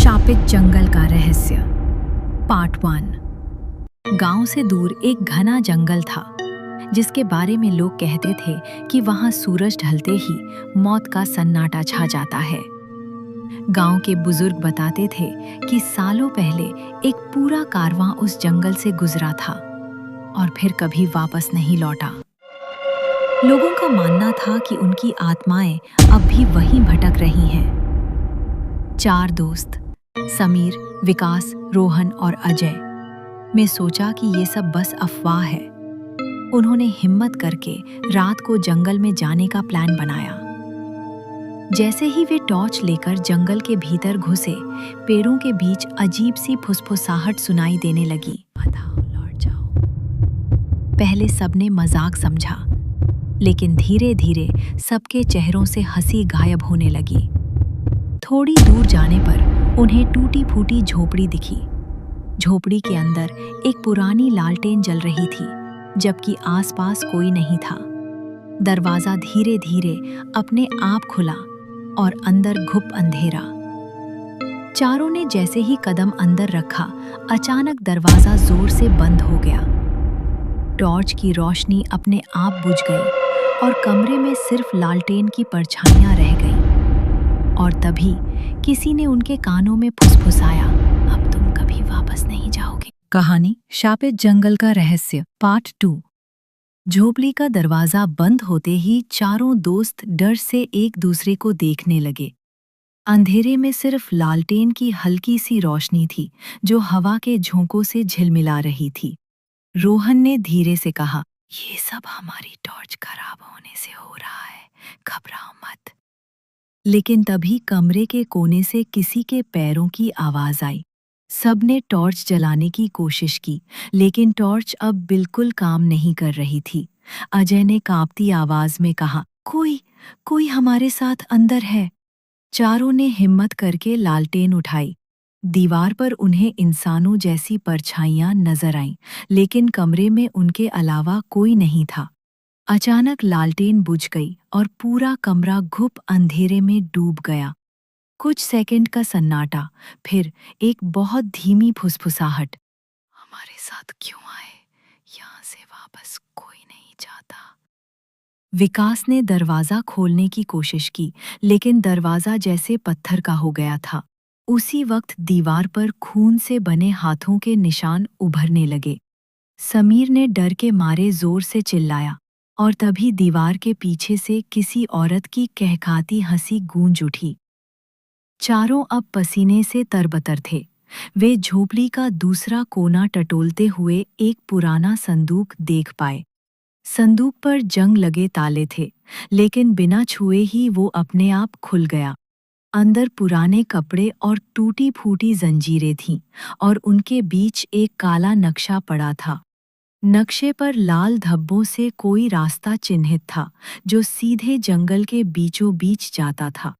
शापित जंगल का रहस्य पार्ट 1। गांव से दूर एक घना जंगल था जिसके बारे में लोग कहते थे कि वहां सूरज ढलते ही मौत का सन्नाटा छा जाता है। गांव के बुजुर्ग बताते थे कि सालों पहले एक पूरा कारवां उस जंगल से गुजरा था और फिर कभी वापस नहीं लौटा। लोगों का मानना था कि उनकी आत्माएं अब भी वहीं भटक रही हैं। 4 दोस्त समीर, विकास, रोहन और अजय ने सोचा कि ये सब बस अफवाह है। उन्होंने हिम्मत करके रात को जंगल में जाने का प्लान बनाया। जैसे ही वे टॉर्च लेकर जंगल के भीतर घुसे, पेड़ों के बीच अजीब सी फुसफुसाहट सुनाई देने लगी। बताओ, लौट जाओ। पहले सबने मजाक समझा, लेकिन धीरे धीरे सबके चेहरों से हंसी गायब होने लगी। थोड़ी दूर जाने पर उन्हें टूटी फूटी झोपड़ी दिखी। झोपड़ी के अंदर एक पुरानी लालटेन जल रही थी, जबकि आसपास कोई नहीं था। दरवाजा धीरे धीरे अपने आप खुला और अंदर घुप अंधेरा। चारों ने जैसे ही कदम अंदर रखा, अचानक दरवाजा जोर से बंद हो गया। टॉर्च की रोशनी अपने आप बुझ गई और कमरे में सिर्फ लालटेन की परछाइयां रह गईं। और तभी किसी ने उनके कानों में फुसफुसाया, अब तुम कभी वापस नहीं जाओगे। कहानी शापित जंगल का रहस्य पार्ट 2। झोपड़ी का दरवाजा बंद होते ही चारों दोस्त डर से एक दूसरे को देखने लगे। अंधेरे में सिर्फ लालटेन की हल्की सी रोशनी थी जो हवा के झोंकों से झिलमिला रही थी। रोहन ने धीरे से कहा, ये सब हमारी टॉर्च खराब होने से हो रहा है, घबराओ मत। लेकिन तभी कमरे के कोने से किसी के पैरों की आवाज आई। सबने टॉर्च जलाने की कोशिश की, लेकिन टॉर्च अब बिल्कुल काम नहीं कर रही थी। अजय ने कांपती आवाज में कहा, कोई हमारे साथ अंदर है। चारों ने हिम्मत करके लालटेन उठाई। दीवार पर उन्हें इंसानों जैसी परछाइयां नजर आईं, लेकिन कमरे में उनके अलावा कोई नहीं था। अचानक लालटेन बुझ गई और पूरा कमरा घुप अंधेरे में डूब गया। कुछ सेकंड का सन्नाटा, फिर एक बहुत धीमी फुसफुसाहट, हमारे साथ क्यों आए? यहाँ से वापस कोई नहीं जाता। विकास ने दरवाजा खोलने की कोशिश की, लेकिन दरवाजा जैसे पत्थर का हो गया था। उसी वक्त दीवार पर खून से बने हाथों के निशान उभरने लगे। समीर ने डर के मारे जोर से चिल्लाया और तभी दीवार के पीछे से किसी औरत की कहकाती हंसी गूंज उठी। चारों अब पसीने से तरबतर थे। वे झोपड़ी का दूसरा कोना टटोलते हुए एक पुराना संदूक देख पाए। संदूक पर जंग लगे ताले थे, लेकिन बिना छुए ही वो अपने आप खुल गया। अंदर पुराने कपड़े और टूटी फूटी जंजीरें थीं और उनके बीच एक काला नक्शा पड़ा था। नक्शे पर लाल धब्बों से कोई रास्ता चिन्हित था जो सीधे जंगल के बीचों बीच जाता था।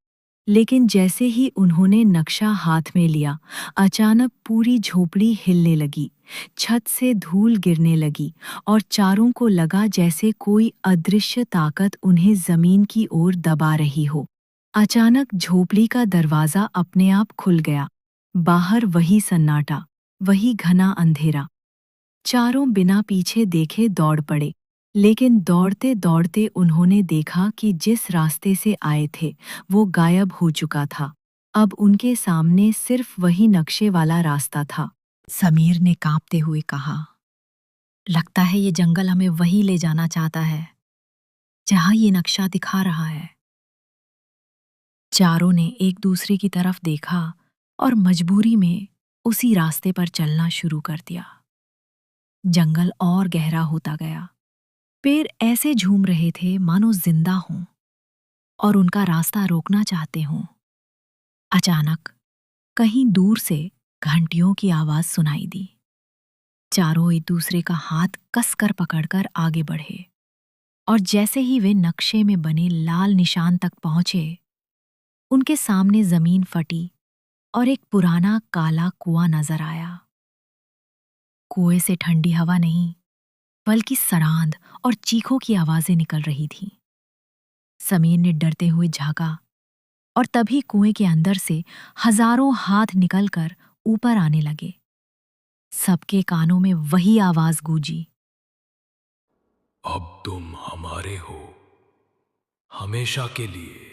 लेकिन जैसे ही उन्होंने नक्शा हाथ में लिया, अचानक पूरी झोपड़ी हिलने लगी, छत से धूल गिरने लगी और चारों को लगा जैसे कोई अदृश्य ताकत उन्हें जमीन की ओर दबा रही हो। अचानक झोपड़ी का दरवाजा अपने आप खुल गया। बाहर वही सन्नाटा, वही घना अंधेरा। चारों बिना पीछे देखे दौड़ पड़े, लेकिन दौड़ते दौड़ते उन्होंने देखा कि जिस रास्ते से आए थे वो गायब हो चुका था। अब उनके सामने सिर्फ वही नक्शे वाला रास्ता था। समीर ने कांपते हुए कहा, लगता है ये जंगल हमें वहीं ले जाना चाहता है जहां ये नक्शा दिखा रहा है। चारों ने एक दूसरे की तरफ देखा और मजबूरी में उसी रास्ते पर चलना शुरू कर दिया। जंगल और गहरा होता गया। पेड़ ऐसे झूम रहे थे मानो जिंदा हों और उनका रास्ता रोकना चाहते हों। अचानक कहीं दूर से घंटियों की आवाज सुनाई दी। चारों एक दूसरे का हाथ कसकर पकड़कर आगे बढ़े और जैसे ही वे नक्शे में बने लाल निशान तक पहुंचे, उनके सामने जमीन फटी और एक पुराना काला कुआं नजर आया। कुएं से ठंडी हवा नहीं, बल्कि सड़ांध और चीखों की आवाजें निकल रही थीं। समीर ने डरते हुए झांका और तभी कुएं के अंदर से हजारों हाथ निकलकर ऊपर आने लगे। सबके कानों में वही आवाज गूंजी, अब तुम हमारे हो, हमेशा के लिए।